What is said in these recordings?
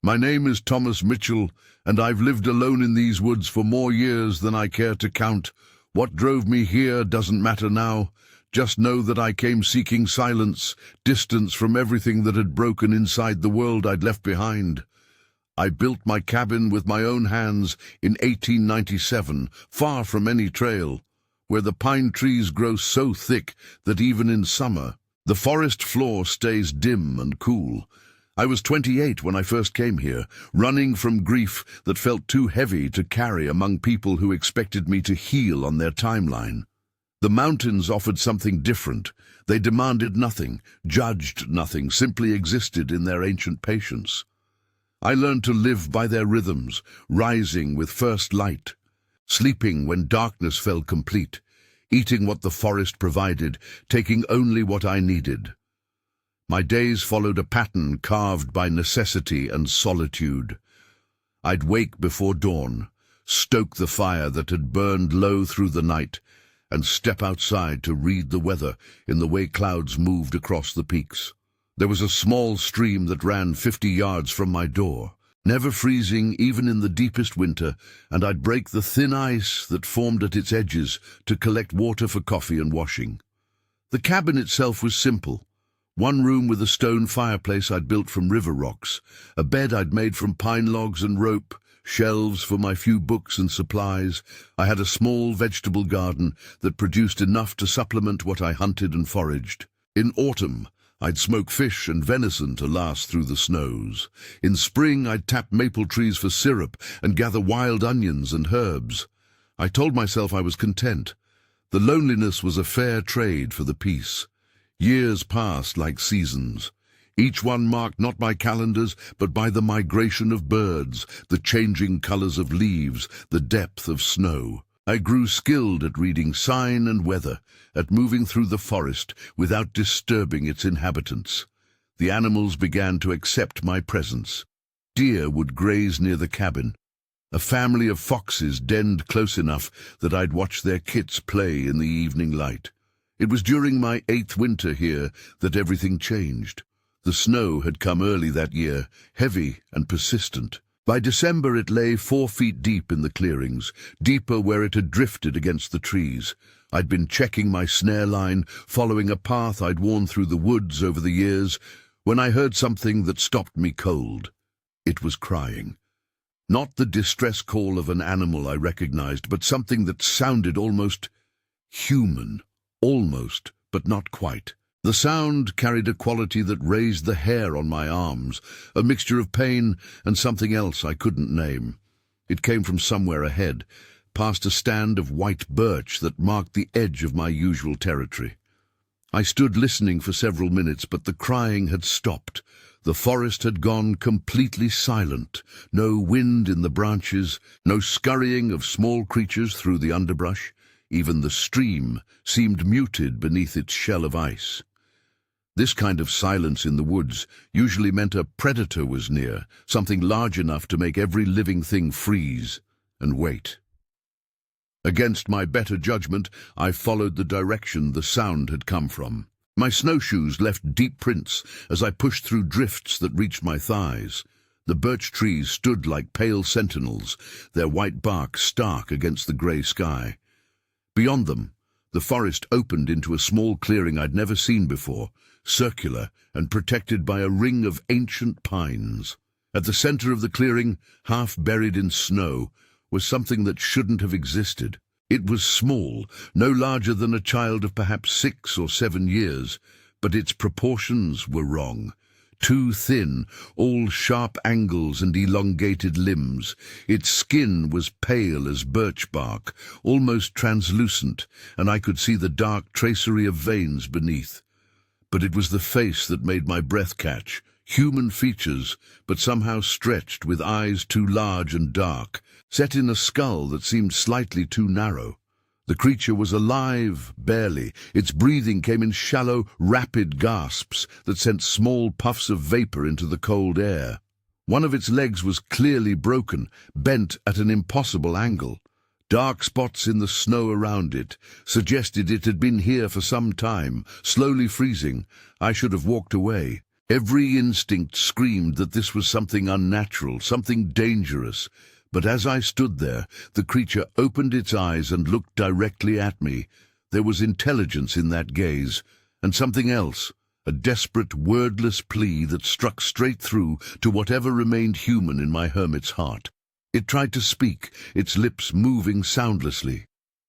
My name is Thomas Mitchell, and I've lived alone in these woods for more years than I care to count. What drove me here doesn't matter now. Just know that I came seeking silence, distance from everything that had broken inside the world I'd left behind. I built my cabin with my own hands in 1897, far from any trail, where the pine trees grow so thick that even in summer, the forest floor stays dim and cool. I was 28 when I first came here, running from grief that felt too heavy to carry among people who expected me to heal on their timeline. The mountains offered something different. They demanded nothing, judged nothing, simply existed in their ancient patience. I learned to live by their rhythms, rising with first light, sleeping when darkness fell complete, eating what the forest provided, taking only what I needed. My days followed a pattern carved by necessity and solitude. I'd wake before dawn, stoke the fire that had burned low through the night, and step outside to read the weather in the way clouds moved across the peaks. There was a small stream that ran 50 yards from my door, never freezing even in the deepest winter, and I'd break the thin ice that formed at its edges to collect water for coffee and washing. The cabin itself was simple. One room with a stone fireplace I'd built from river rocks, a bed I'd made from pine logs and rope, shelves for my few books and supplies. I had a small vegetable garden that produced enough to supplement what I hunted and foraged. In autumn, I'd smoke fish and venison to last through the snows. In spring, I'd tap maple trees for syrup and gather wild onions and herbs. I told myself I was content. The loneliness was a fair trade for the peace. Years passed like seasons, each one marked not by calendars, but by the migration of birds, the changing colors of leaves, the depth of snow. I grew skilled at reading sign and weather, at moving through the forest without disturbing its inhabitants. The animals began to accept my presence. Deer would graze near the cabin. A family of foxes denned close enough that I'd watch their kits play in the evening light. It was during my 8th winter here that everything changed. The snow had come early that year, heavy and persistent. By December it lay 4 feet deep in the clearings, deeper where it had drifted against the trees. I'd been checking my snare line, following a path I'd worn through the woods over the years, when I heard something that stopped me cold. It was crying. Not the distress call of an animal I recognized, but something that sounded almost human. Almost, but not quite. The sound carried a quality that raised the hair on my arms, a mixture of pain and something else I couldn't name. It came from somewhere ahead, past a stand of white birch that marked the edge of my usual territory. I stood listening for several minutes, but the crying had stopped. The forest had gone completely silent. No wind in the branches, no scurrying of small creatures through the underbrush. Even the stream seemed muted beneath its shell of ice. This kind of silence in the woods usually meant a predator was near, something large enough to make every living thing freeze and wait. Against my better judgment, I followed the direction the sound had come from. My snowshoes left deep prints as I pushed through drifts that reached my thighs. The birch trees stood like pale sentinels, their white bark stark against the grey sky. Beyond them, the forest opened into a small clearing I'd never seen before, circular and protected by a ring of ancient pines. At the center of the clearing, half buried in snow, was something that shouldn't have existed. It was small, no larger than a child of perhaps 6 or 7 years, but its proportions were wrong. Too thin, all sharp angles and elongated limbs. Its skin was pale as birch bark, almost translucent, and I could see the dark tracery of veins beneath. But it was the face that made my breath catch. Human features, but somehow stretched with eyes too large and dark, set in a skull that seemed slightly too narrow. The creature was alive, barely. Its breathing came in shallow, rapid gasps that sent small puffs of vapor into the cold air. One of its legs was clearly broken, bent at an impossible angle. Dark spots in the snow around it suggested it had been here for some time, slowly freezing. I should have walked away. Every instinct screamed that this was something unnatural, something dangerous. But as I stood there, the creature opened its eyes and looked directly at me. There was intelligence in that gaze, and something else, a desperate, wordless plea that struck straight through to whatever remained human in my hermit's heart. It tried to speak, its lips moving soundlessly.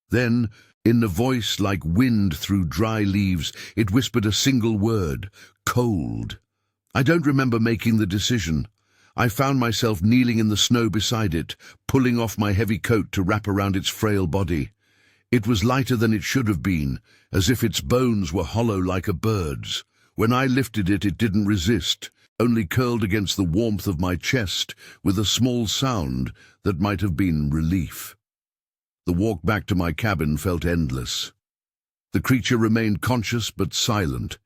Then, in a voice like wind through dry leaves, it whispered a single word: cold. I don't remember making the decision. I found myself kneeling in the snow beside it, pulling off my heavy coat to wrap around its frail body. It was lighter than it should have been, as if its bones were hollow like a bird's. When I lifted it, it didn't resist, only curled against the warmth of my chest with a small sound that might have been relief. The walk back to my cabin felt endless. The creature remained conscious but silent,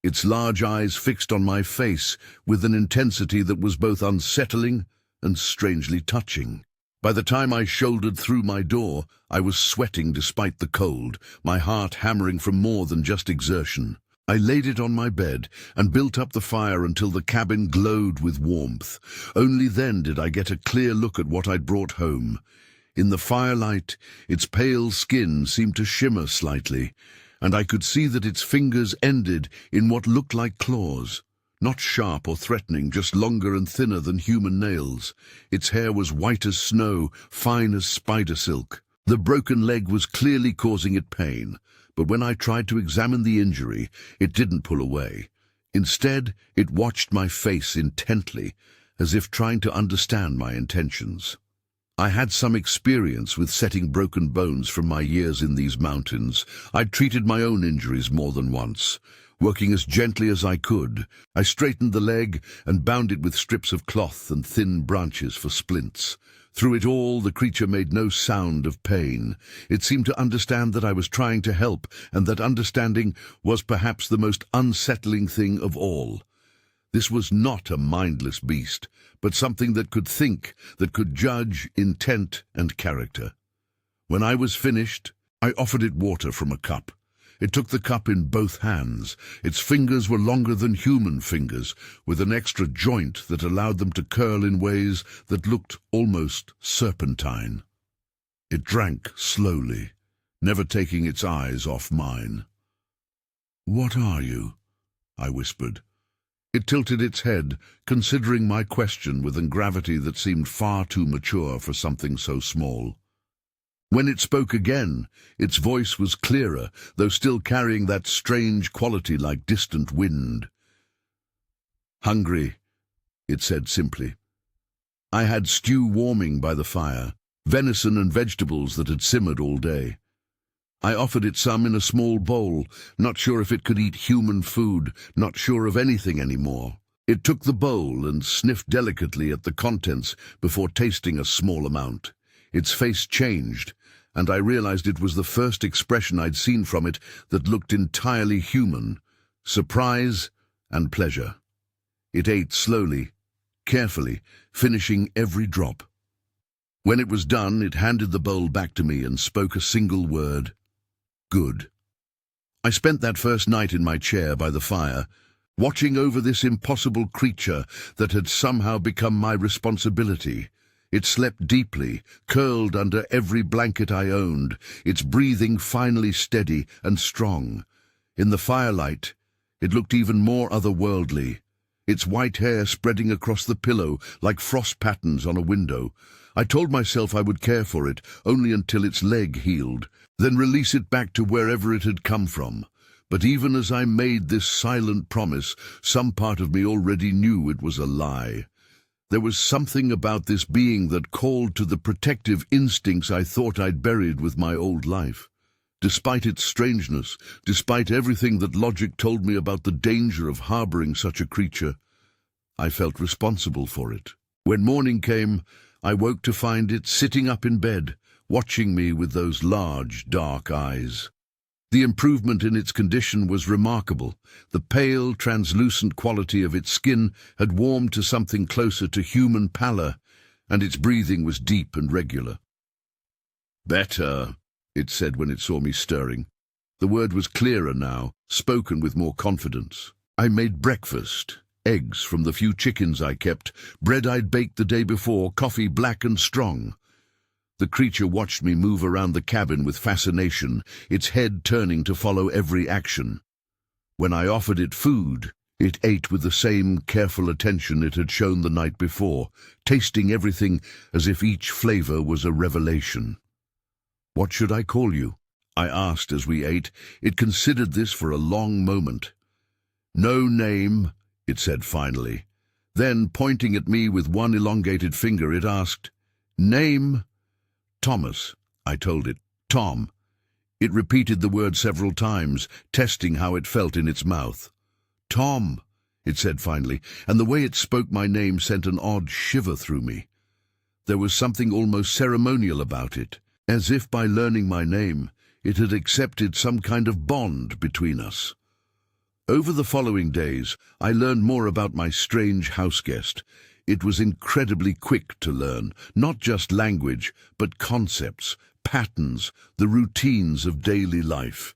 its large eyes fixed on my face with an intensity that was both unsettling and strangely touching. By the time I shouldered through my door, I was sweating despite the cold, my heart hammering from more than just exertion. I laid it on my bed and built up the fire until the cabin glowed with warmth. Only then did I get a clear look at what I'd brought home. In the firelight, its pale skin seemed to shimmer slightly, and I could see that its fingers ended in what looked like claws. Not sharp or threatening, just longer and thinner than human nails. Its hair was white as snow, fine as spider silk. The broken leg was clearly causing it pain, but when I tried to examine the injury, it didn't pull away. Instead, it watched my face intently, as if trying to understand my intentions. I had some experience with setting broken bones from my years in these mountains. I'd treated my own injuries more than once. Working as gently as I could, I straightened the leg and bound it with strips of cloth and thin branches for splints. Through it all, the creature made no sound of pain. It seemed to understand that I was trying to help, and that understanding was perhaps the most unsettling thing of all. This was not a mindless beast, but something that could think, that could judge intent and character. When I was finished, I offered it water from a cup. It took the cup in both hands. Its fingers were longer than human fingers, with an extra joint that allowed them to curl in ways that looked almost serpentine. It drank slowly, never taking its eyes off mine. "What are you?" I whispered. It tilted its head, considering my question with a gravity that seemed far too mature for something so small. When it spoke again, its voice was clearer, though still carrying that strange quality like distant wind. "Hungry," it said simply. I had stew warming by the fire, venison and vegetables that had simmered all day. I offered it some in a small bowl, not sure if it could eat human food, not sure of anything anymore. It took the bowl and sniffed delicately at the contents before tasting a small amount. Its face changed, and I realized it was the first expression I'd seen from it that looked entirely human: surprise and pleasure. It ate slowly, carefully, finishing every drop. When it was done, it handed the bowl back to me and spoke a single word: "Good." I spent that first night in my chair by the fire, watching over this impossible creature that had somehow become my responsibility. It slept deeply, curled under every blanket I owned, its breathing finally steady and strong. In the firelight, it looked even more otherworldly, its white hair spreading across the pillow like frost patterns on a window. I told myself I would care for it only until its leg healed, then release it back to wherever it had come from. But even as I made this silent promise, some part of me already knew it was a lie. There was something about this being that called to the protective instincts I thought I'd buried with my old life. Despite its strangeness, despite everything that logic told me about the danger of harboring such a creature, I felt responsible for it. When morning came, I woke to find it sitting up in bed, watching me with those large, dark eyes. The improvement in its condition was remarkable. The pale, translucent quality of its skin had warmed to something closer to human pallor, and its breathing was deep and regular. "Better," it said when it saw me stirring. The word was clearer now, spoken with more confidence. "I made breakfast. eggs from the few chickens I kept, bread I'd baked the day before, coffee black and strong. The creature watched me move around the cabin with fascination, its head turning to follow every action. When I offered it food, it ate with the same careful attention it had shown the night before, tasting everything as if each flavor was a revelation. "What should I call you?" I asked as we ate. It considered this for a long moment. "No name," it said finally. Then, pointing at me with one elongated finger, it asked, "Name?" "Thomas," I told it. "Tom." It repeated the word several times, testing how it felt in its mouth. "Tom," it said finally, and the way it spoke my name sent an odd shiver through me. There was something almost ceremonial about it, as if by learning my name, it had accepted some kind of bond between us. Over the following days, I learned more about my strange houseguest. It was incredibly quick to learn, not just language, but concepts, patterns, the routines of daily life.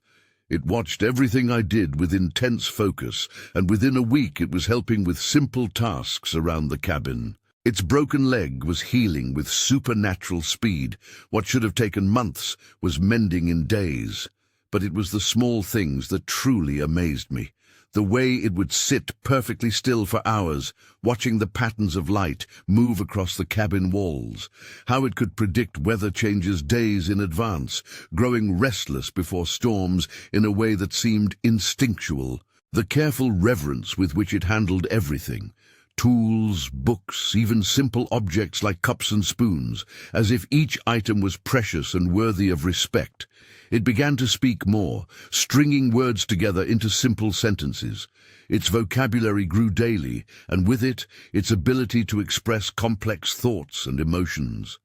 It watched everything I did with intense focus, and within a week it was helping with simple tasks around the cabin. Its broken leg was healing with supernatural speed. What should have taken months was mending in days. But it was the small things that truly amazed me. The way it would sit perfectly still for hours, watching the patterns of light move across the cabin walls. How it could predict weather changes days in advance, growing restless before storms in a way that seemed instinctual. The careful reverence with which it handled everything. Tools, books, even simple objects like cups and spoons, as if each item was precious and worthy of respect. It began to speak more, stringing words together into simple sentences. Its vocabulary grew daily, and with it, its ability to express complex thoughts and emotions.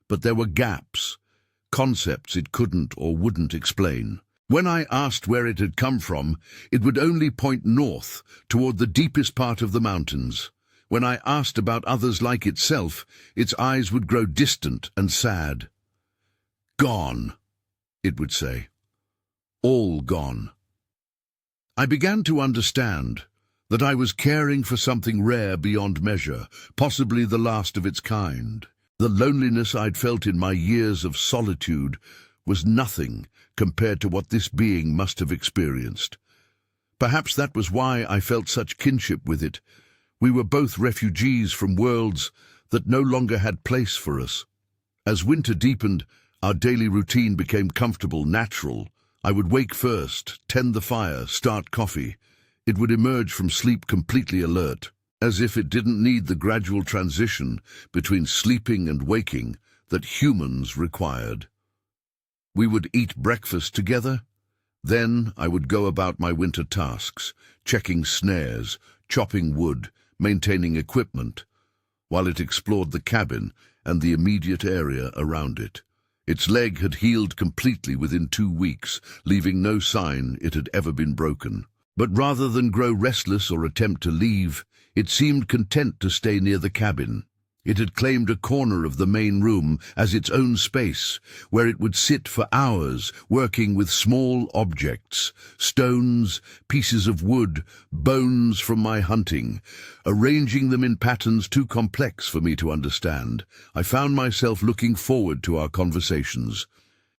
But there were gaps, concepts it couldn't or wouldn't explain. When I asked where it had come from, it would only point north, toward the deepest part of the mountains. When I asked about others like itself, its eyes would grow distant and sad. "Gone," it would say. "All gone." I began to understand that I was caring for something rare beyond measure, possibly the last of its kind. The loneliness I'd felt in my years of solitude was nothing compared to what this being must have experienced. Perhaps that was why I felt such kinship with it. We were both refugees from worlds that no longer had place for us. As winter deepened, our daily routine became comfortable, natural. I would wake first, tend the fire, start coffee. It would emerge from sleep completely alert, as if it didn't need the gradual transition between sleeping and waking that humans required. We would eat breakfast together. Then I would go about my winter tasks, checking snares, chopping wood, maintaining equipment, while it explored the cabin and the immediate area around it. Its leg had healed completely within 2 weeks, leaving no sign it had ever been broken. But rather than grow restless or attempt to leave, it seemed content to stay near the cabin. It had claimed a corner of the main room as its own space, where it would sit for hours, working with small objects, stones, pieces of wood, bones from my hunting, arranging them in patterns too complex for me to understand. I found myself looking forward to our conversations.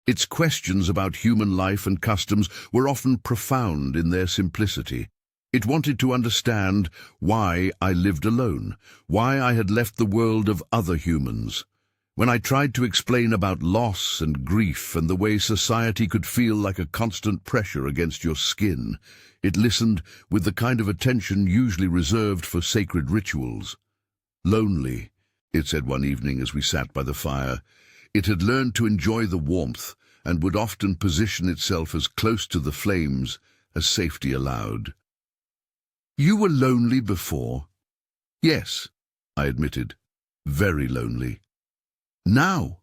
Its questions about human life and customs were often profound in their simplicity. It wanted to understand why I lived alone, why I had left the world of other humans. When I tried to explain about loss and grief and the way society could feel like a constant pressure against your skin, it listened with the kind of attention usually reserved for sacred rituals. "Lonely," it said one evening as we sat by the fire. It had learned to enjoy the warmth and would often position itself as close to the flames as safety allowed. "You were lonely before?" "Yes," I admitted. "Very lonely." "Now?"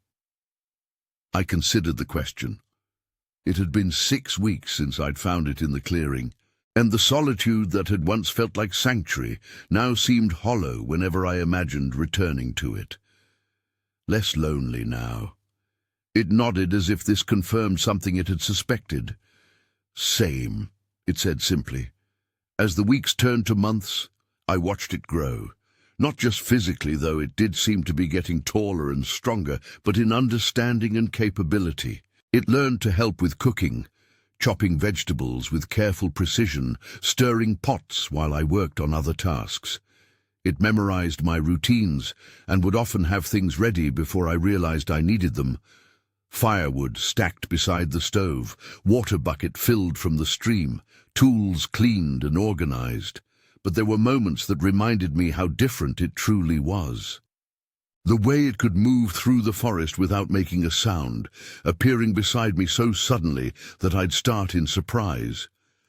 I considered the question. It had been 6 weeks since I'd found it in the clearing, and the solitude that had once felt like sanctuary now seemed hollow whenever I imagined returning to it. Less lonely now. It nodded as if this confirmed something it had suspected. "Same," it said simply. As the weeks turned to months, I watched it grow. Not just physically, though it did seem to be getting taller and stronger, but in understanding and capability. It learned to help with cooking, chopping vegetables with careful precision, stirring pots while I worked on other tasks. It memorized my routines and would often have things ready before I realized I needed them. Firewood stacked beside the stove, water bucket filled from the stream, tools cleaned and organized. But there were moments that reminded me how different it truly was. The way it could move through the forest without making a sound, appearing beside me so suddenly that I'd start in surprise.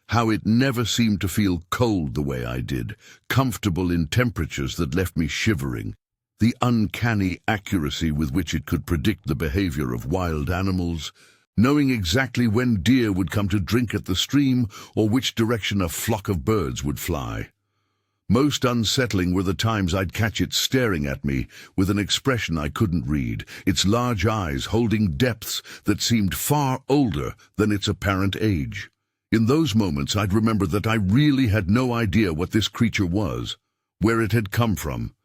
How it never seemed to feel cold the way I did, comfortable in temperatures that left me shivering. The uncanny accuracy with which it could predict the behavior of wild animals, knowing exactly when deer would come to drink at the stream or which direction a flock of birds would fly. Most unsettling were the times I'd catch it staring at me with an expression I couldn't read, its large eyes holding depths that seemed far older than its apparent age. In those moments I'd remember that I really had no idea what this creature was, where it had come from,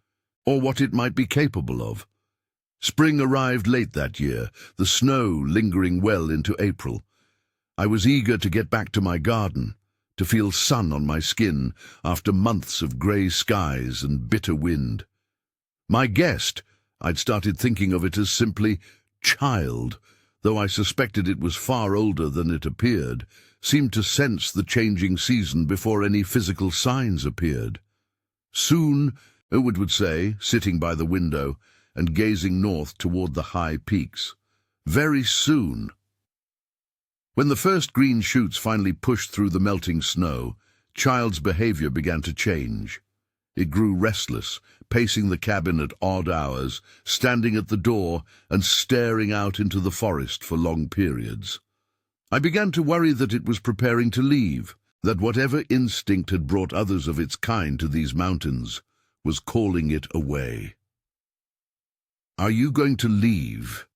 or what it might be capable of. Spring arrived late that year, the snow lingering well into April. I was eager to get back to my garden, to feel sun on my skin after months of grey skies and bitter wind. My guest, I'd started thinking of it as simply child, though I suspected it was far older than it appeared, seemed to sense the changing season before any physical signs appeared. Soon, Owen would say, sitting by the window and gazing north toward the high peaks. Very soon. When the first green shoots finally pushed through the melting snow, Child's behavior began to change. It grew restless, pacing the cabin at odd hours, standing at the door and staring out into the forest for long periods. I began to worry that it was preparing to leave, that whatever instinct had brought others of its kind to these mountains was calling it away. "Are you going to leave?"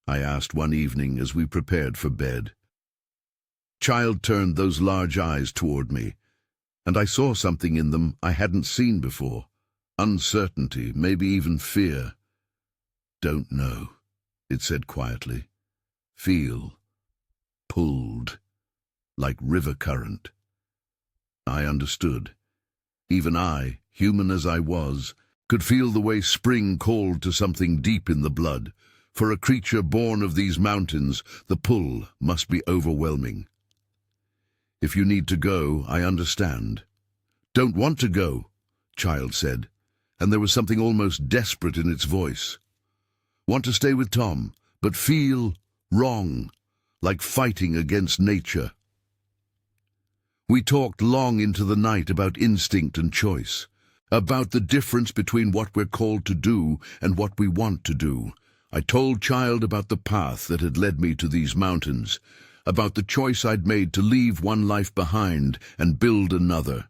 I asked one evening as we prepared for bed. Child turned those large eyes toward me, and I saw something in them I hadn't seen before. Uncertainty, maybe even fear. "Don't know," it said quietly. "Feel. Pulled. Like river current." I understood. Even I, human as I was, could feel the way spring called to something deep in the blood. For a creature born of these mountains, the pull must be overwhelming. "If you need to go, I understand." "Don't want to go," Child said, and there was something almost desperate in its voice. "Want to stay with Tom, but feel wrong, like fighting against nature." We talked long into the night about instinct and choice, about the difference between what we're called to do and what we want to do. I told Child about the path that had led me to these mountains, about the choice I'd made to leave one life behind and build another.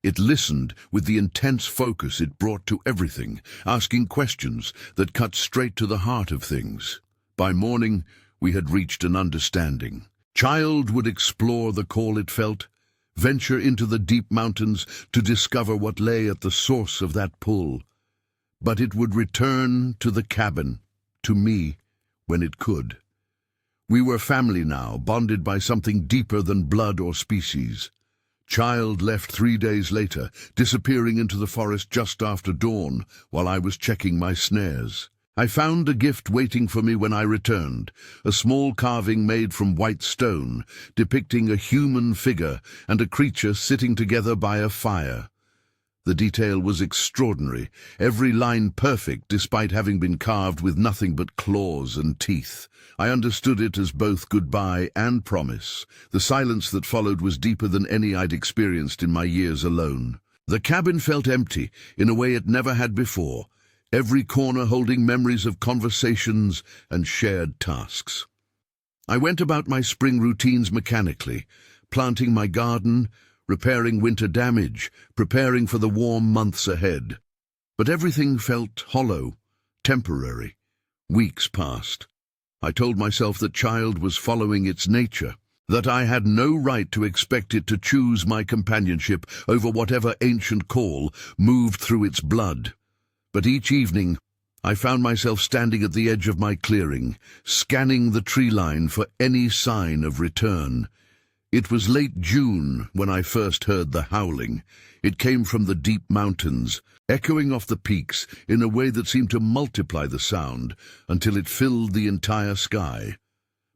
It listened with the intense focus it brought to everything, asking questions that cut straight to the heart of things. By morning, we had reached an understanding. Child would explore the call it felt, venture into the deep mountains to discover what lay at the source of that pull. But it would return to the cabin, to me, when it could. We were family now, bonded by something deeper than blood or species. Child left 3 days later, disappearing into the forest just after dawn, while I was checking my snares. I found a gift waiting for me when I returned, a small carving made from white stone, depicting a human figure and a creature sitting together by a fire. The detail was extraordinary, every line perfect despite having been carved with nothing but claws and teeth. I understood it as both goodbye and promise. The silence that followed was deeper than any I'd experienced in my years alone. The cabin felt empty, in a way it never had before, every corner holding memories of conversations and shared tasks. I went about my spring routines mechanically, planting my garden, repairing winter damage, preparing for the warm months ahead. But everything felt hollow, temporary. Weeks passed. I told myself that Child was following its nature, that I had no right to expect it to choose my companionship over whatever ancient call moved through its blood. But each evening, I found myself standing at the edge of my clearing, scanning the tree line for any sign of return. It was late June when I first heard the howling. It came from the deep mountains, echoing off the peaks in a way that seemed to multiply the sound until it filled the entire sky.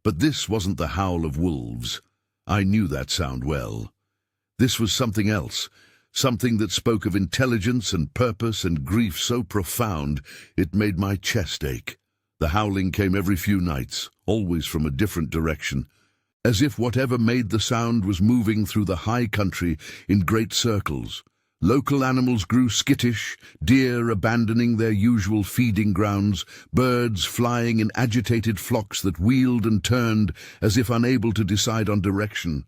But this wasn't the howl of wolves. I knew that sound well. This was something else, something that spoke of intelligence and purpose and grief so profound it made my chest ache. The howling came every few nights, always from a different direction, as if whatever made the sound was moving through the high country in great circles. Local animals grew skittish, deer abandoning their usual feeding grounds, birds flying in agitated flocks that wheeled and turned as if unable to decide on direction.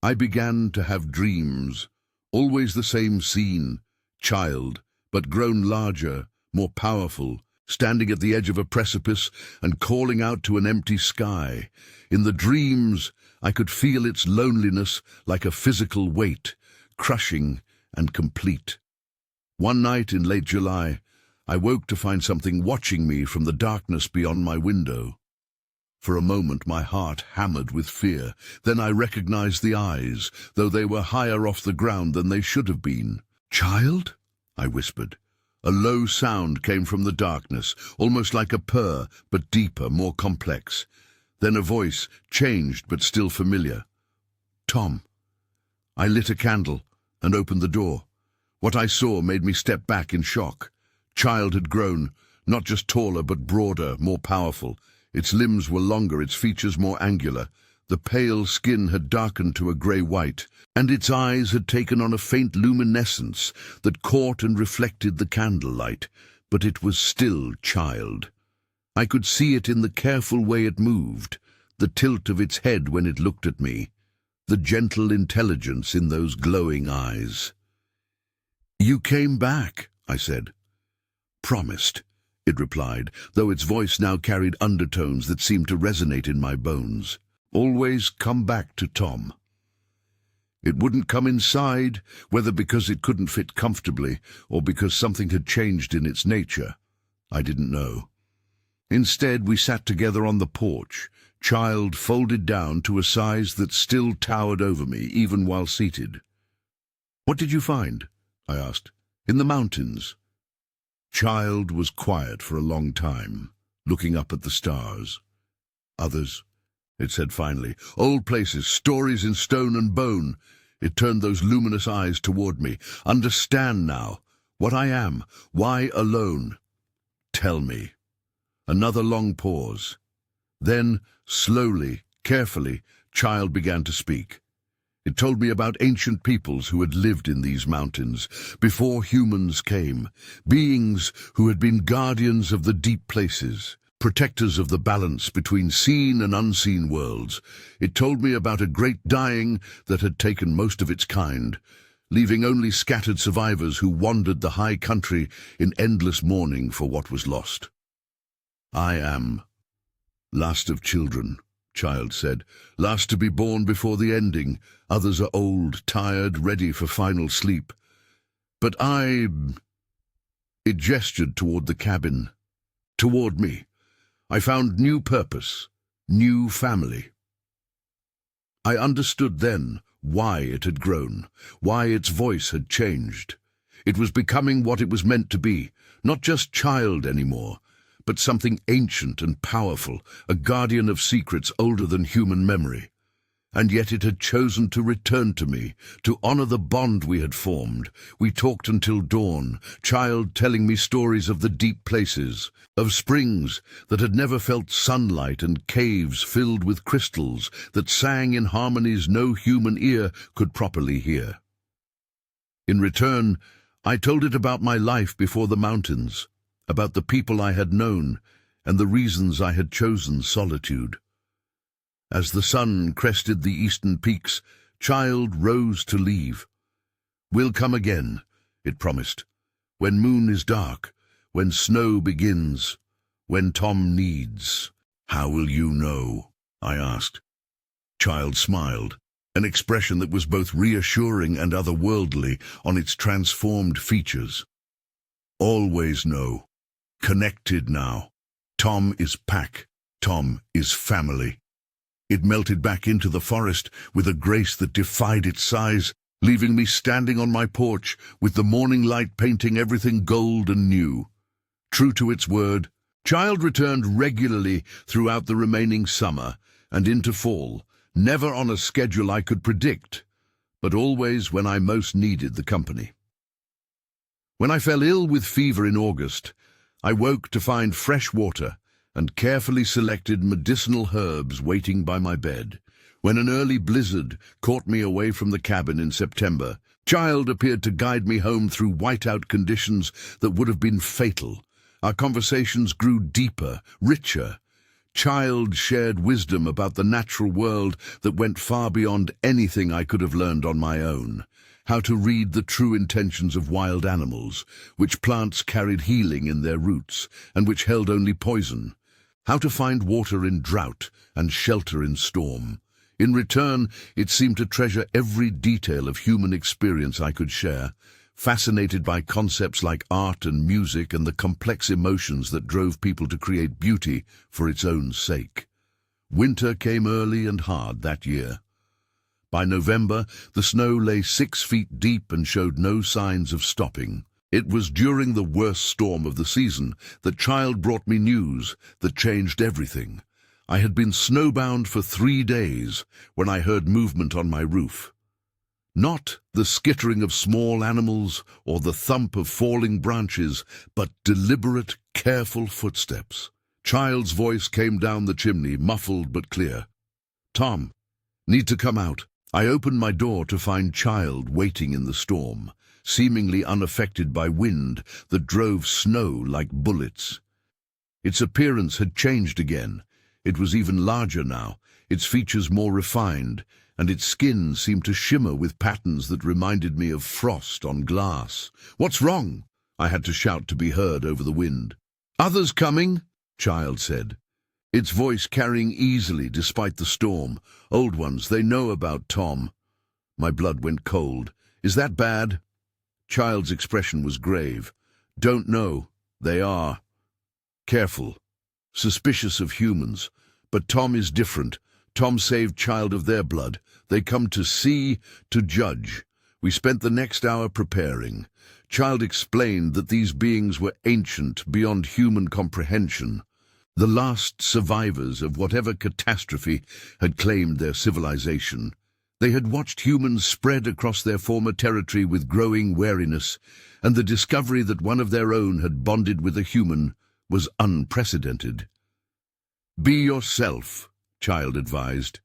I began to have dreams, always the same scene, child, but grown larger, more powerful, standing at the edge of a precipice and calling out to an empty sky. In the dreams, I could feel its loneliness like a physical weight, crushing and complete. One night in late July, I woke to find something watching me from the darkness beyond my window. For a moment my heart hammered with fear. Then I recognized the eyes, though they were higher off the ground than they should have been. "Child?" I whispered. A low sound came from the darkness, almost like a purr, but deeper, more complex. Then a voice, changed but still familiar. "Tom." I lit a candle and opened the door. What I saw made me step back in shock. Child had grown, not just taller but broader, more powerful. Its limbs were longer, its features more angular. The pale skin had darkened to a grey-white, and its eyes had taken on a faint luminescence that caught and reflected the candlelight. But it was still Child. I could see it in the careful way it moved, the tilt of its head when it looked at me, the gentle intelligence in those glowing eyes. "You came back," I said. "Promised," it replied, though its voice now carried undertones that seemed to resonate in my bones. "Always come back to Tom." It wouldn't come inside, whether because it couldn't fit comfortably or because something had changed in its nature. I didn't know. Instead, we sat together on the porch, Child folded down to a size that still towered over me, even while seated. "What did you find?" I asked. "In the mountains?" Child was quiet for a long time, looking up at the stars. "Others," it said finally. "Old places, stories in stone and bone." It turned those luminous eyes toward me. "Understand now what I am, why alone. Tell me." Another long pause. Then, slowly, carefully, Child began to speak. It told me about ancient peoples who had lived in these mountains, before humans came, beings who had been guardians of the deep places, protectors of the balance between seen and unseen worlds. It told me about a great dying that had taken most of its kind, leaving only scattered survivors who wandered the high country in endless mourning for what was lost. "I am last of children," Child said, "last to be born before the ending. Others are old, tired, ready for final sleep. But I—" It gestured toward the cabin, toward me. "I found new purpose, new family." I understood then why it had grown, why its voice had changed. It was becoming what it was meant to be, not just Child anymore, but something ancient and powerful, a guardian of secrets older than human memory. And yet it had chosen to return to me, to honor the bond we had formed. We talked until dawn, Child telling me stories of the deep places, of springs that had never felt sunlight and caves filled with crystals that sang in harmonies no human ear could properly hear. In return, I told it about my life before the mountains, about the people I had known, and the reasons I had chosen solitude. As the sun crested the eastern peaks, Child rose to leave. "We'll come again," it promised, "when moon is dark, when snow begins, when Tom needs." "How will you know?" I asked. Child smiled, an expression that was both reassuring and otherworldly on its transformed features. Always know. Connected now. Tom is pack. Tom is family. It melted back into the forest with a grace that defied its size, leaving me standing on my porch with the morning light painting everything gold and new. True to its word, Child returned regularly throughout the remaining summer and into fall, never on a schedule I could predict, but always when I most needed the company. When I fell ill with fever in August, I woke to find fresh water and carefully selected medicinal herbs waiting by my bed. When an early blizzard caught me away from the cabin in September, Child appeared to guide me home through whiteout conditions that would have been fatal. Our conversations grew deeper, richer. Child shared wisdom about the natural world that went far beyond anything I could have learned on my own. How to read the true intentions of wild animals, which plants carried healing in their roots, and which held only poison. How to find water in drought and shelter in storm. In return, it seemed to treasure every detail of human experience I could share, fascinated by concepts like art and music and the complex emotions that drove people to create beauty for its own sake. Winter came early and hard that year. By November, the snow lay 6 feet deep and showed no signs of stopping. It was during the worst storm of the season that Child brought me news that changed everything. I had been snowbound for 3 days when I heard movement on my roof. Not the skittering of small animals or the thump of falling branches, but deliberate, careful footsteps. Child's voice came down the chimney, muffled but clear. "Tom, need to come out." I opened my door to find Child waiting in the storm, seemingly unaffected by wind that drove snow like bullets. Its appearance had changed again. It was even larger now, its features more refined, and its skin seemed to shimmer with patterns that reminded me of frost on glass. "What's wrong?" I had to shout to be heard over the wind. "Others coming?" Child said, its voice carrying easily despite the storm. "Old ones, they know about Tom." My blood went cold. "Is that bad?" Child's expression was grave. "Don't know. They are. Careful. Suspicious of humans. But Tom is different. Tom saved Child of their blood. They come to see, to judge." We spent the next hour preparing. Child explained that these beings were ancient, beyond human comprehension. The last survivors of whatever catastrophe had claimed their civilization. They had watched humans spread across their former territory with growing wariness, and the discovery that one of their own had bonded with a human was unprecedented. "Be yourself," Child advised.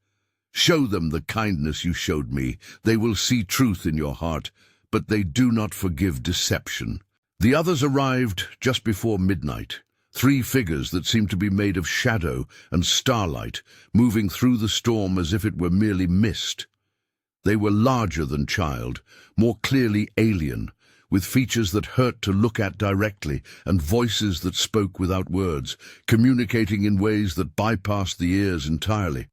"Show them the kindness you showed me. They will see truth in your heart, but they do not forgive deception." The others arrived just before midnight. 3 figures that seemed to be made of shadow and starlight, moving through the storm as if it were merely mist. They were larger than Child, more clearly alien, with features that hurt to look at directly and voices that spoke without words, communicating in ways that bypassed the ears entirely.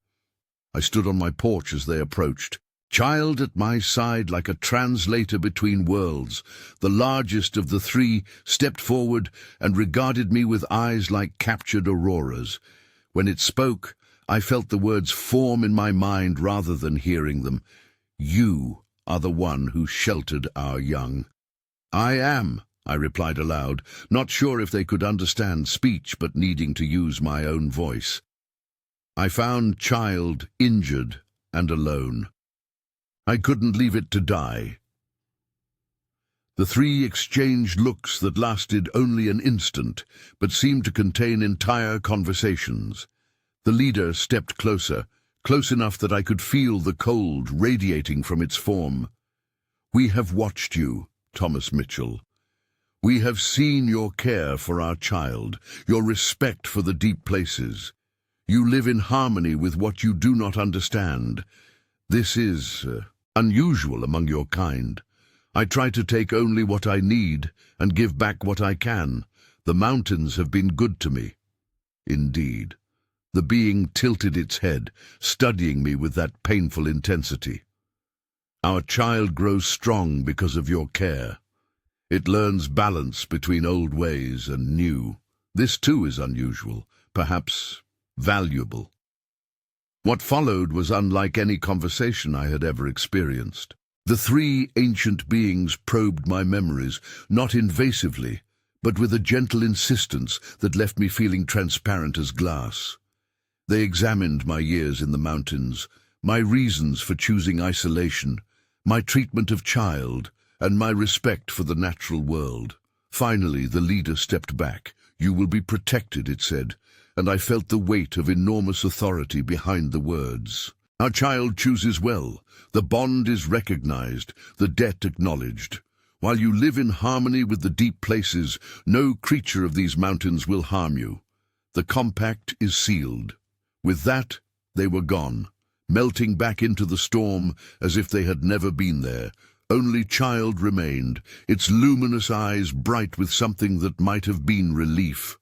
I stood on my porch as they approached. Child at my side like a translator between worlds. The largest of the 3 stepped forward and regarded me with eyes like captured auroras. When it spoke, I felt the words form in my mind rather than hearing them. "You are the one who sheltered our young." "I am," I replied aloud, not sure if they could understand speech but needing to use my own voice. I found Child injured and alone. I couldn't leave it to die. The 3 exchanged looks that lasted only an instant, but seemed to contain entire conversations. The leader stepped closer, close enough that I could feel the cold radiating from its form. "We have watched you, Thomas Mitchell. We have seen your care for our child, your respect for the deep places. You live in harmony with what you do not understand. This is unusual among your kind. I try to take only what I need and give back what I can. The mountains have been good to me." Indeed. The being tilted its head, studying me with that painful intensity. Our child grows strong because of your care. It learns balance between old ways and new. This too is unusual, perhaps valuable. What followed was unlike any conversation I had ever experienced. The three ancient beings probed my memories, not invasively, but with a gentle insistence that left me feeling transparent as glass. They examined my years in the mountains, my reasons for choosing isolation, my treatment of child, and my respect for the natural world. Finally, the leader stepped back. "You will be protected," it said, and I felt the weight of enormous authority behind the words. Our child chooses well. The bond is recognized, the debt acknowledged. While you live in harmony with the deep places, no creature of these mountains will harm you. The compact is sealed. With that, they were gone, melting back into the storm as if they had never been there. Only child remained, its luminous eyes bright with something that might have been relief.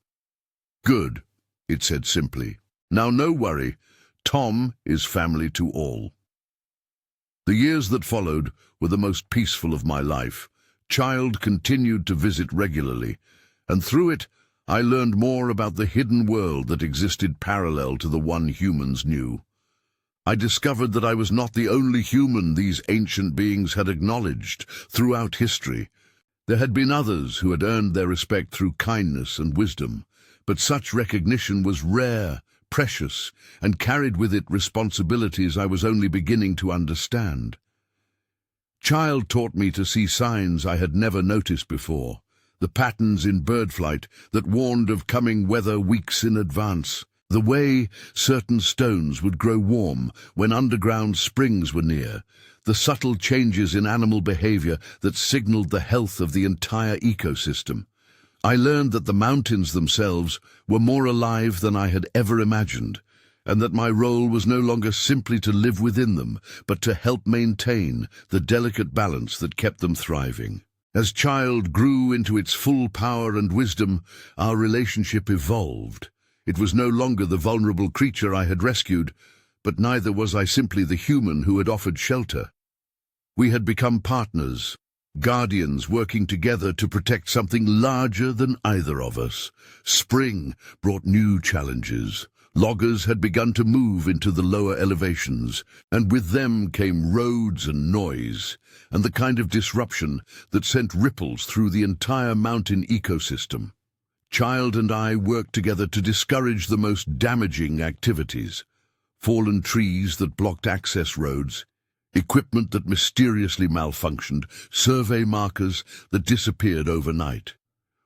"Good," it said simply. "Now no worry. Tom is family to all." The years that followed were the most peaceful of my life. Child continued to visit regularly, and through it I learned more about the hidden world that existed parallel to the one humans knew. I discovered that I was not the only human these ancient beings had acknowledged throughout history. There had been others who had earned their respect through kindness and wisdom, but such recognition was rare, precious, and carried with it responsibilities I was only beginning to understand. Child taught me to see signs I had never noticed before, the patterns in bird flight that warned of coming weather weeks in advance, the way certain stones would grow warm when underground springs were near, the subtle changes in animal behavior that signaled the health of the entire ecosystem. I learned that the mountains themselves were more alive than I had ever imagined, and that my role was no longer simply to live within them, but to help maintain the delicate balance that kept them thriving. As Child grew into its full power and wisdom, our relationship evolved. It was no longer the vulnerable creature I had rescued, but neither was I simply the human who had offered shelter. We had become partners, guardians working together to protect something larger than either of us. Spring brought new challenges. Loggers had begun to move into the lower elevations, and with them came roads and noise, and the kind of disruption that sent ripples through the entire mountain ecosystem. Child and I worked together to discourage the most damaging activities: fallen trees that blocked access roads, equipment that mysteriously malfunctioned, survey markers that disappeared overnight.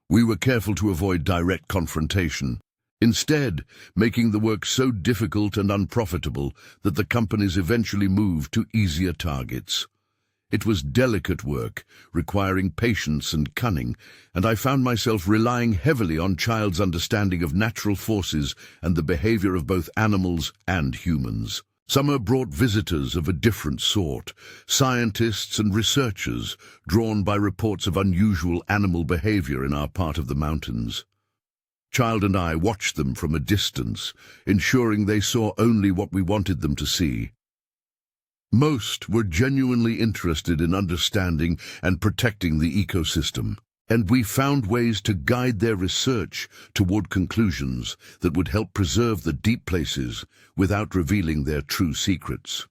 We were careful to avoid direct confrontation, instead making the work so difficult and unprofitable that the companies eventually moved to easier targets. It was delicate work, requiring patience and cunning, and I found myself relying heavily on Child's understanding of natural forces and the behavior of both animals and humans. Summer brought visitors of a different sort, scientists and researchers drawn by reports of unusual animal behavior in our part of the mountains. Child and I watched them from a distance, ensuring they saw only what we wanted them to see. Most were genuinely interested in understanding and protecting the ecosystem, and we found ways to guide their research toward conclusions that would help preserve the deep places without revealing their true secrets.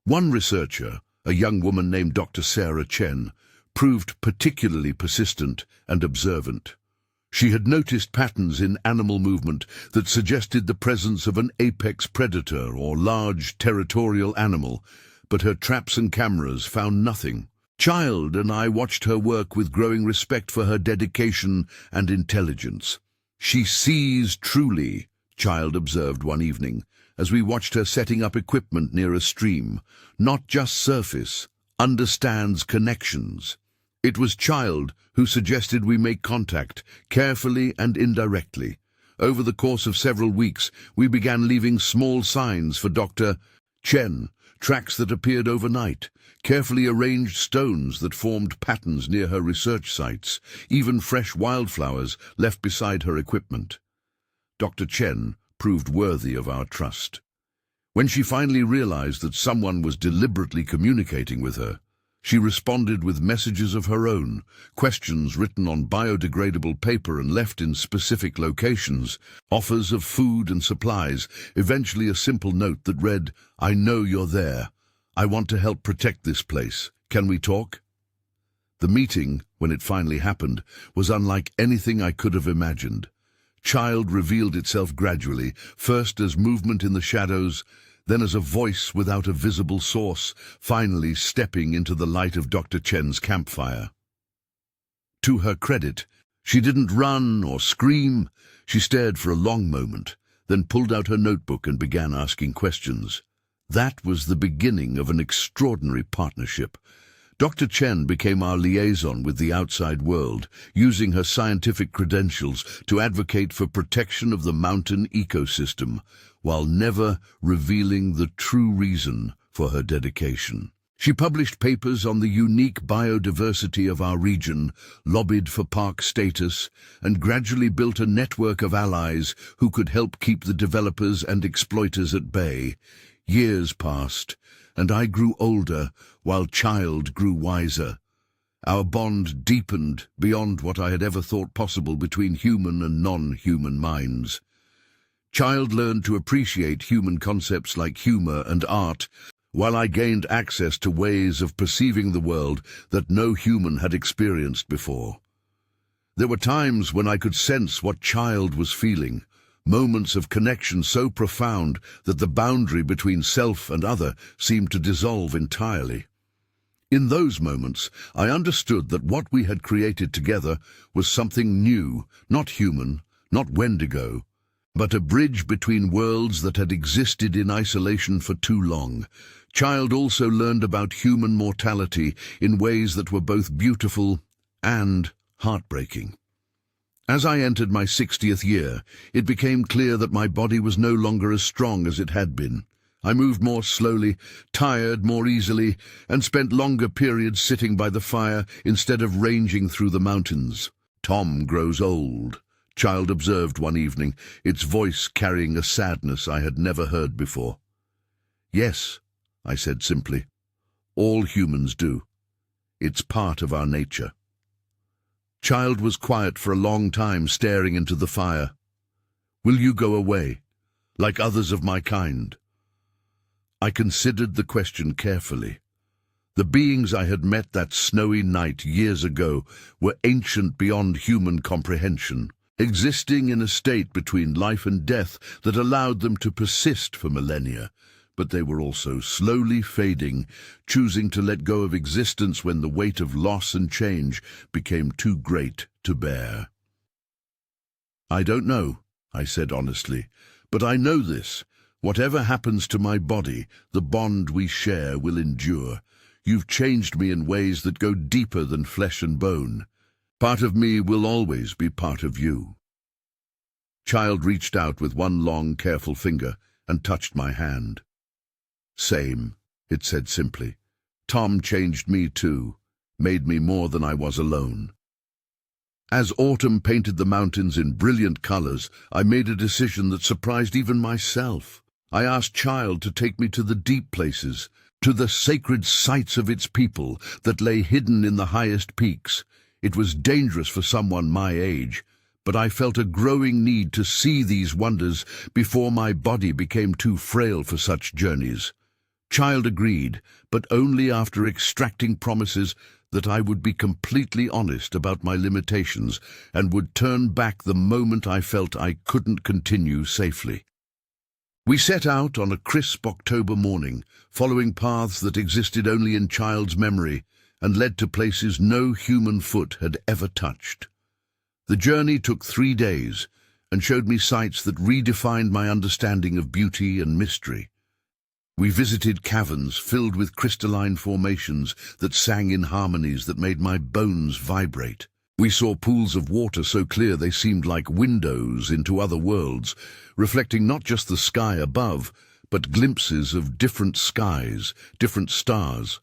One researcher, a young woman named Dr. Sarah Chen, proved particularly persistent and observant. She had noticed patterns in animal movement that suggested the presence of an apex predator or large territorial animal, but her traps and cameras found nothing. Child and I watched her work with growing respect for her dedication and intelligence. "She sees truly," Child observed one evening, as we watched her setting up equipment near a stream. "Not just surface, understands connections." It was Child who suggested we make contact, carefully and indirectly. Over the course of several weeks, we began leaving small signs for Dr. Chen, tracks that appeared overnight, carefully arranged stones that formed patterns near her research sites, even fresh wildflowers left beside her equipment. Dr. Chen proved worthy of our trust. When she finally realized that someone was deliberately communicating with her, she responded with messages of her own, questions written on biodegradable paper and left in specific locations, offers of food and supplies, eventually a simple note that read, "I know you're there. I want to help protect this place. Can we talk?" The meeting, when it finally happened, was unlike anything I could have imagined. Child revealed itself gradually, first as movement in the shadows, then as a voice without a visible source, finally stepping into the light of Dr. Chen's campfire. To her credit, she didn't run or scream. She stared for a long moment, then pulled out her notebook and began asking questions. That was the beginning of an extraordinary partnership. Dr. Chen became our liaison with the outside world, using her scientific credentials to advocate for protection of the mountain ecosystem, while never revealing the true reason for her dedication. She published papers on the unique biodiversity of our region, lobbied for park status, and gradually built a network of allies who could help keep the developers and exploiters at bay. Years passed, and I grew older, while Child grew wiser. Our bond deepened beyond what I had ever thought possible between human and non-human minds. Child learned to appreciate human concepts like humor and art, while I gained access to ways of perceiving the world that no human had experienced before. There were times when I could sense what Child was feeling, moments of connection so profound that the boundary between self and other seemed to dissolve entirely. In those moments, I understood that what we had created together was something new, not human, not Wendigo, but a bridge between worlds that had existed in isolation for too long. Child also learned about human mortality in ways that were both beautiful and heartbreaking. As I entered my 60th year, it became clear that my body was no longer as strong as it had been. I moved more slowly, tired more easily, and spent longer periods sitting by the fire instead of ranging through the mountains. "Tom grows old," Child observed one evening, its voice carrying a sadness I had never heard before. "Yes," I said simply. "All humans do. It's part of our nature." Child was quiet for a long time, staring into the fire. "Will you go away, like others of my kind?" I considered the question carefully. The beings I had met that snowy night years ago were ancient beyond human comprehension, existing in a state between life and death that allowed them to persist for millennia, but they were also slowly fading, choosing to let go of existence when the weight of loss and change became too great to bear. "I don't know," I said honestly, "but I know this. Whatever happens to my body, the bond we share will endure. You've changed me in ways that go deeper than flesh and bone. Part of me will always be part of you." Child reached out with one long, careful finger and touched my hand. "Same," it said simply. "Tom changed me too, made me more than I was alone." As autumn painted the mountains in brilliant colors, I made a decision that surprised even myself. I asked Child to take me to the deep places, to the sacred sites of its people that lay hidden in the highest peaks. It was dangerous for someone my age, but I felt a growing need to see these wonders before my body became too frail for such journeys. Child agreed, but only after extracting promises that I would be completely honest about my limitations and would turn back the moment I felt I couldn't continue safely. We set out on a crisp October morning, following paths that existed only in Child's memory and led to places no human foot had ever touched. The journey took 3 days and showed me sights that redefined my understanding of beauty and mystery. We visited caverns filled with crystalline formations that sang in harmonies that made my bones vibrate. We saw pools of water so clear they seemed like windows into other worlds, reflecting not just the sky above, but glimpses of different skies, different stars.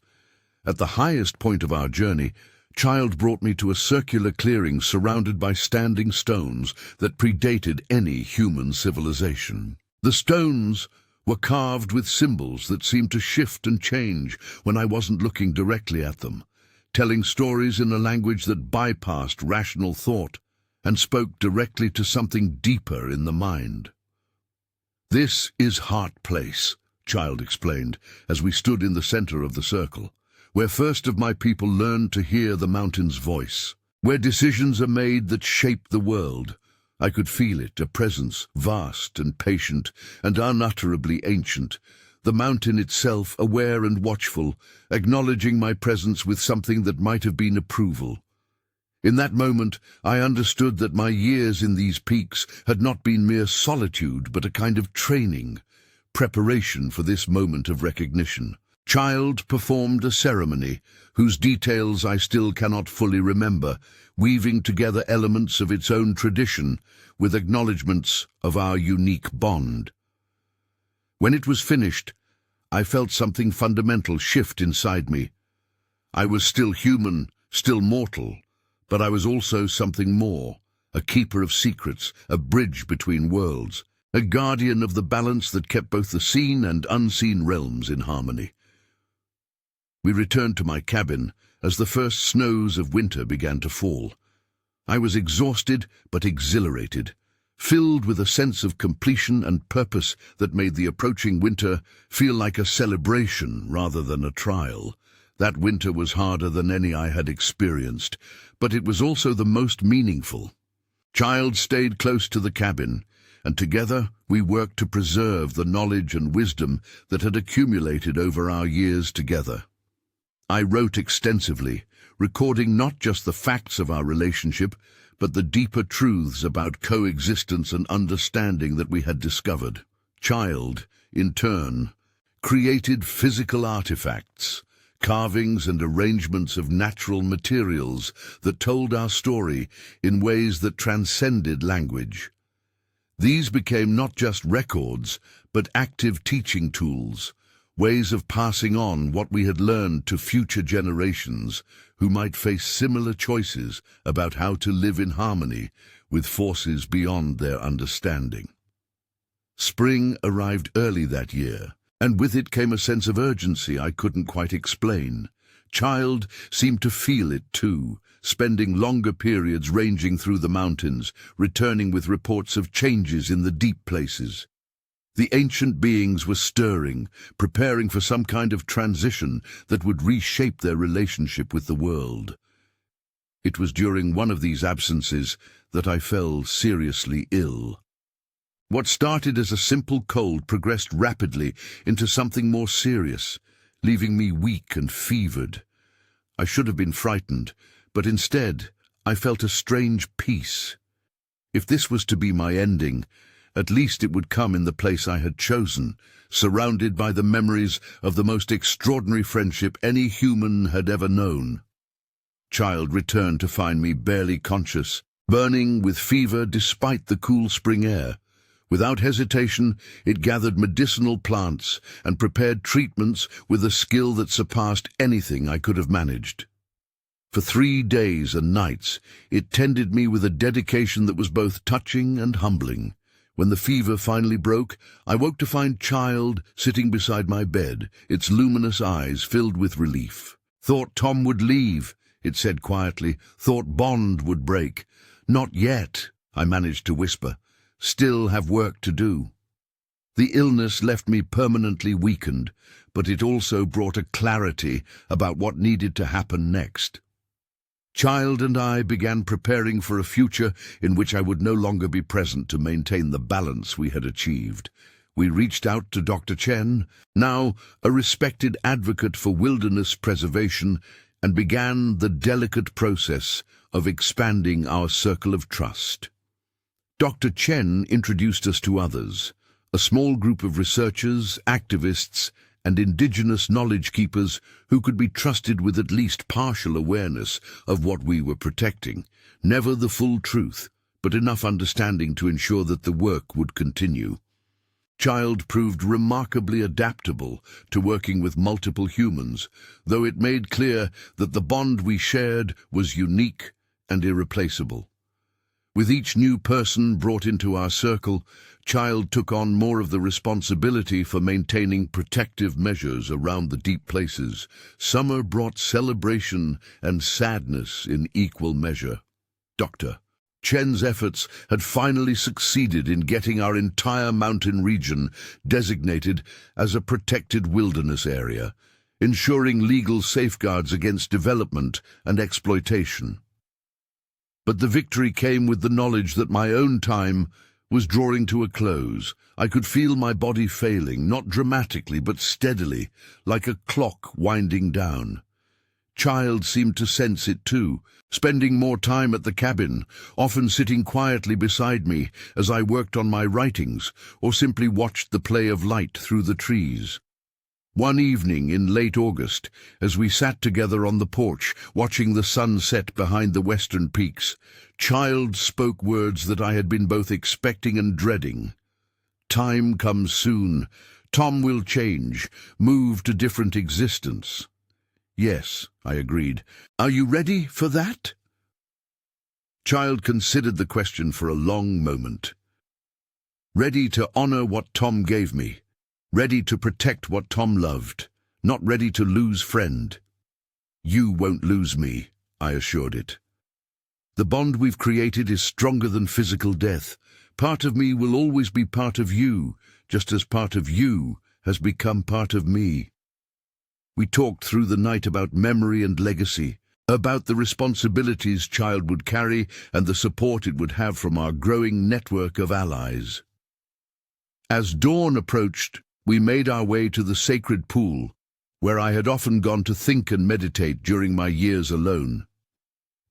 At the highest point of our journey, Child brought me to a circular clearing surrounded by standing stones that predated any human civilization. The stones were carved with symbols that seemed to shift and change when I wasn't looking directly at them, telling stories in a language that bypassed rational thought and spoke directly to something deeper in the mind. "This is Heart Place," Child explained, as we stood in the center of the circle, "where first of my people learned to hear the mountain's voice, where decisions are made that shape the world." I could feel it, a presence, vast and patient and unutterably ancient, the mountain itself aware and watchful, acknowledging my presence with something that might have been approval. In that moment, I understood that my years in these peaks had not been mere solitude, but a kind of training, preparation for this moment of recognition. Child performed a ceremony whose details I still cannot fully remember, weaving together elements of its own tradition with acknowledgments of our unique bond. When it was finished, I felt something fundamental shift inside me. I was still human, still mortal, but I was also something more, a keeper of secrets, a bridge between worlds, a guardian of the balance that kept both the seen and unseen realms in harmony. We returned to my cabin as the first snows of winter began to fall. I was exhausted but exhilarated, filled with a sense of completion and purpose that made the approaching winter feel like a celebration rather than a trial. That winter was harder than any I had experienced, but it was also the most meaningful. Child stayed close to the cabin, and together we worked to preserve the knowledge and wisdom that had accumulated over our years together. I wrote extensively, recording not just the facts of our relationship, but the deeper truths about coexistence and understanding that we had discovered. Child, in turn, created physical artifacts, carvings and arrangements of natural materials that told our story in ways that transcended language. These became not just records, but active teaching tools, ways of passing on what we had learned to future generations who might face similar choices about how to live in harmony with forces beyond their understanding. Spring arrived early that year, and with it came a sense of urgency I couldn't quite explain. Child seemed to feel it too, spending longer periods ranging through the mountains, returning with reports of changes in the deep places. The ancient beings were stirring, preparing for some kind of transition that would reshape their relationship with the world. It was during one of these absences that I fell seriously ill. What started as a simple cold progressed rapidly into something more serious, leaving me weak and fevered. I should have been frightened, but instead I felt a strange peace. If this was to be my ending, at least it would come in the place I had chosen, surrounded by the memories of the most extraordinary friendship any human had ever known. Child returned to find me barely conscious, burning with fever despite the cool spring air. Without hesitation, it gathered medicinal plants and prepared treatments with a skill that surpassed anything I could have managed. For 3 days and nights, it tended me with a dedication that was both touching and humbling. When the fever finally broke, I woke to find Child sitting beside my bed, its luminous eyes filled with relief. "Thought Tom would leave," it said quietly. "Thought bond would break." "Not yet," I managed to whisper. "Still have work to do." The illness left me permanently weakened, but it also brought a clarity about what needed to happen next. Child and I began preparing for a future in which I would no longer be present to maintain the balance we had achieved. We reached out to Dr. Chen, now a respected advocate for wilderness preservation, and began the delicate process of expanding our circle of trust. Dr. Chen introduced us to others, a small group of researchers, activists, and indigenous knowledge keepers who could be trusted with at least partial awareness of what we were protecting. Never the full truth, but enough understanding to ensure that the work would continue. Child proved remarkably adaptable to working with multiple humans, though it made clear that the bond we shared was unique and irreplaceable. With each new person brought into our circle, Child took on more of the responsibility for maintaining protective measures around the deep places. Summer brought celebration and sadness in equal measure. Dr. Chen's efforts had finally succeeded in getting our entire mountain region designated as a protected wilderness area, ensuring legal safeguards against development and exploitation. But the victory came with the knowledge that my own time was drawing to a close. I could feel my body failing, not dramatically but steadily, like a clock winding down. Child seemed to sense it too, spending more time at the cabin, often sitting quietly beside me as I worked on my writings or simply watched the play of light through the trees. One evening in late August, as we sat together on the porch, watching the sun set behind the western peaks, Child spoke words that I had been both expecting and dreading. "Time comes soon. Tom will change, move to different existence." "Yes," I agreed. "Are you ready for that?" Child considered the question for a long moment. "Ready to honor what Tom gave me. Ready to protect what Tom loved. Not ready to lose friend." "You won't lose me," I assured it. "The bond we've created is stronger than physical death. Part of me will always be part of you, just as part of you has become part of me." We talked through the night about memory and legacy, about the responsibilities Child would carry and the support it would have from our growing network of allies. As dawn approached, we made our way to the sacred pool, where I had often gone to think and meditate during my years alone.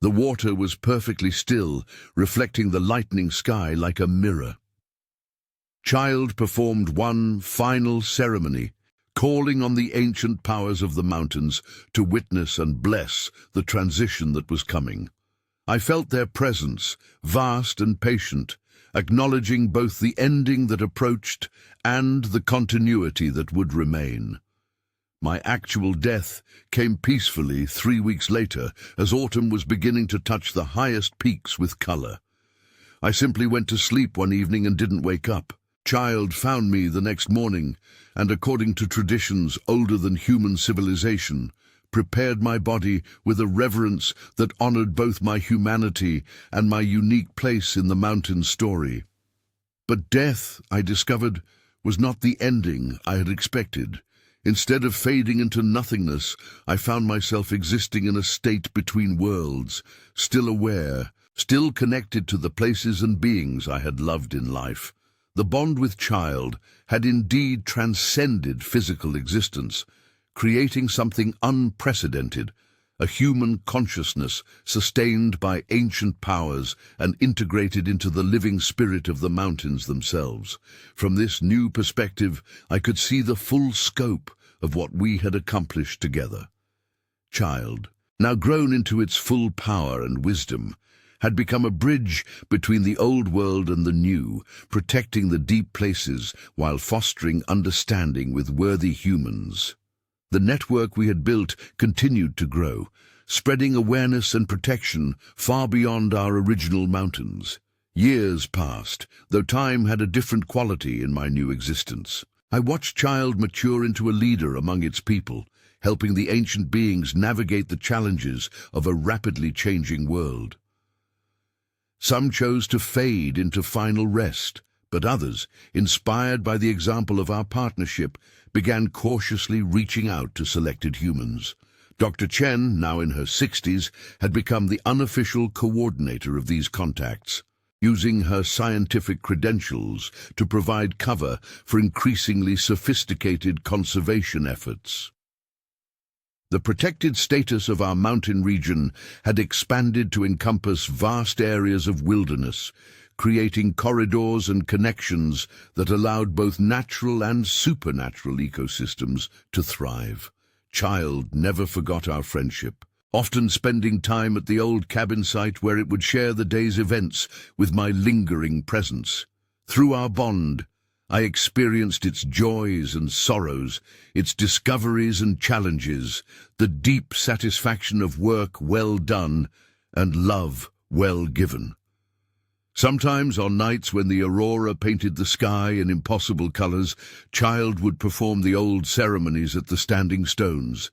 The water was perfectly still, reflecting the lightening sky like a mirror. Child performed one final ceremony, calling on the ancient powers of the mountains to witness and bless the transition that was coming. I felt their presence, vast and patient, acknowledging both the ending that approached and the continuity that would remain. My actual death came peacefully 3 weeks later, as autumn was beginning to touch the highest peaks with color. I simply went to sleep one evening and didn't wake up. Child found me the next morning, and according to traditions older than human civilization, prepared my body with a reverence that honored both my humanity and my unique place in the mountain story. But death, I discovered, was not the ending I had expected. Instead of fading into nothingness, I found myself existing in a state between worlds, still aware, still connected to the places and beings I had loved in life. The bond with Child had indeed transcended physical existence, creating something unprecedented, a human consciousness sustained by ancient powers and integrated into the living spirit of the mountains themselves. From this new perspective, I could see the full scope of what we had accomplished together. Child, now grown into its full power and wisdom, had become a bridge between the old world and the new, protecting the deep places while fostering understanding with worthy humans. The network we had built continued to grow, spreading awareness and protection far beyond our original mountains. Years passed, though time had a different quality in my new existence. I watched Child mature into a leader among its people, helping the ancient beings navigate the challenges of a rapidly changing world. Some chose to fade into final rest, but others, inspired by the example of our partnership, began cautiously reaching out to selected humans. Dr. Chen, now in her 60s, had become the unofficial coordinator of these contacts, using her scientific credentials to provide cover for increasingly sophisticated conservation efforts. The protected status of our mountain region had expanded to encompass vast areas of wilderness, creating corridors and connections that allowed both natural and supernatural ecosystems to thrive. Child never forgot our friendship, often spending time at the old cabin site where it would share the day's events with my lingering presence. Through our bond, I experienced its joys and sorrows, its discoveries and challenges, the deep satisfaction of work well done and love well given. Sometimes, on nights when the aurora painted the sky in impossible colors, Child would perform the old ceremonies at the Standing Stones,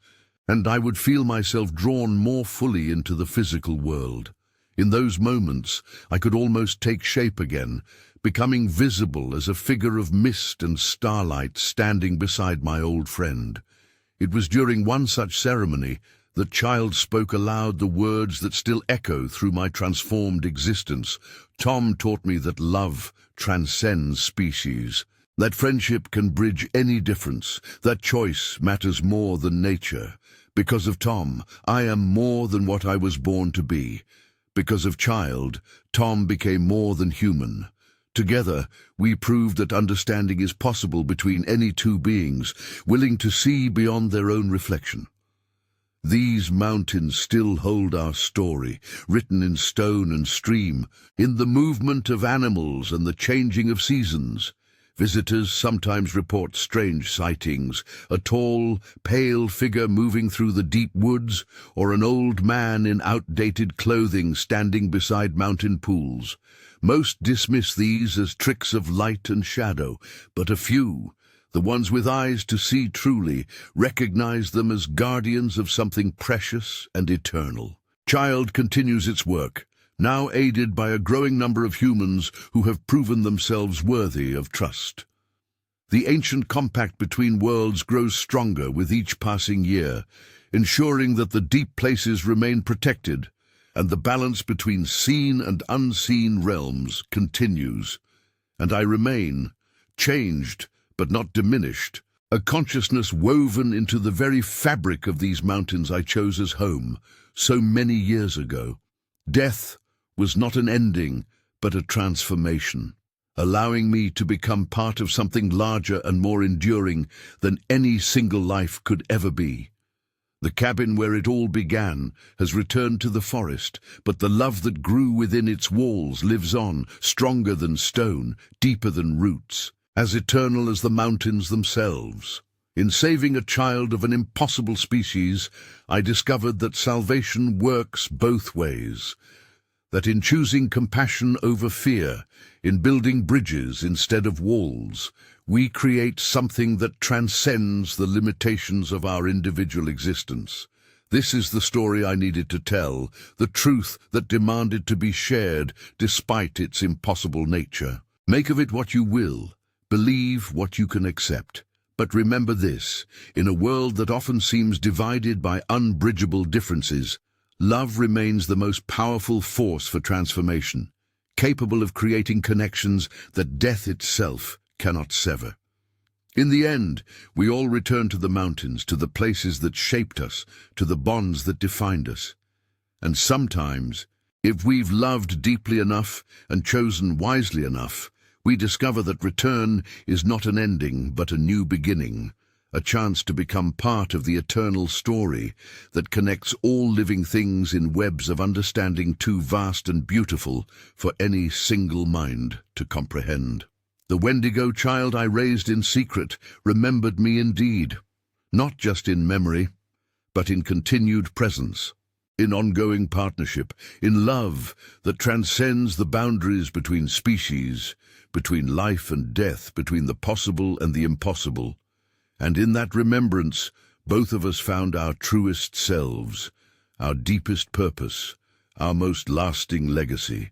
and I would feel myself drawn more fully into the physical world. In those moments, I could almost take shape again, becoming visible as a figure of mist and starlight standing beside my old friend. It was during one such ceremony that Child spoke aloud the words that still echo through my transformed existence. Tom taught me that love transcends species, that friendship can bridge any difference, that choice matters more than nature. Because of Tom, I am more than what I was born to be. Because of Child, Tom became more than human. Together, we proved that understanding is possible between any two beings, willing to see beyond their own reflection. These mountains still hold our story, written in stone and stream, in the movement of animals and the changing of seasons. Visitors sometimes report strange sightings, a tall, pale figure moving through the deep woods, or an old man in outdated clothing standing beside mountain pools. Most dismiss these as tricks of light and shadow, but a few, the ones with eyes to see truly, recognize them as guardians of something precious and eternal. Child continues its work, now aided by a growing number of humans who have proven themselves worthy of trust. The ancient compact between worlds grows stronger with each passing year, ensuring that the deep places remain protected, and the balance between seen and unseen realms continues. And I remain, changed but not diminished, a consciousness woven into the very fabric of these mountains I chose as home so many years ago. Death was not an ending, but a transformation, allowing me to become part of something larger and more enduring than any single life could ever be. The cabin where it all began has returned to the forest, but the love that grew within its walls lives on, stronger than stone, deeper than roots, as eternal as the mountains themselves. In saving a child of an impossible species, I discovered that salvation works both ways, that in choosing compassion over fear, in building bridges instead of walls, we create something that transcends the limitations of our individual existence. This is the story I needed to tell, the truth that demanded to be shared despite its impossible nature. Make of it what you will, believe what you can accept. But remember this, in a world that often seems divided by unbridgeable differences, love remains the most powerful force for transformation, capable of creating connections that death itself cannot sever. In the end, we all return to the mountains, to the places that shaped us, to the bonds that defined us. And sometimes, if we've loved deeply enough and chosen wisely enough, we discover that return is not an ending but a new beginning, a chance to become part of the eternal story that connects all living things in webs of understanding too vast and beautiful for any single mind to comprehend. The Wendigo child I raised in secret remembered me indeed, not just in memory, but in continued presence, in ongoing partnership, in love that transcends the boundaries between species, between life and death, between the possible and the impossible. And in that remembrance, both of us found our truest selves, our deepest purpose, our most lasting legacy.